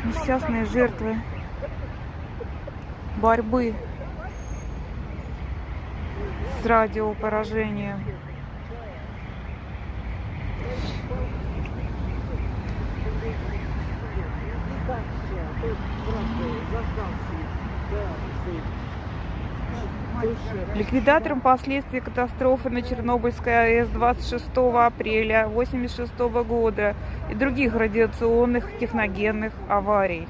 Несчастные жертвы борьбы с радиопоражением. Ликвидатором последствий катастрофы на Чернобыльской АЭС 26 апреля 1986 года и других радиационных техногенных аварий.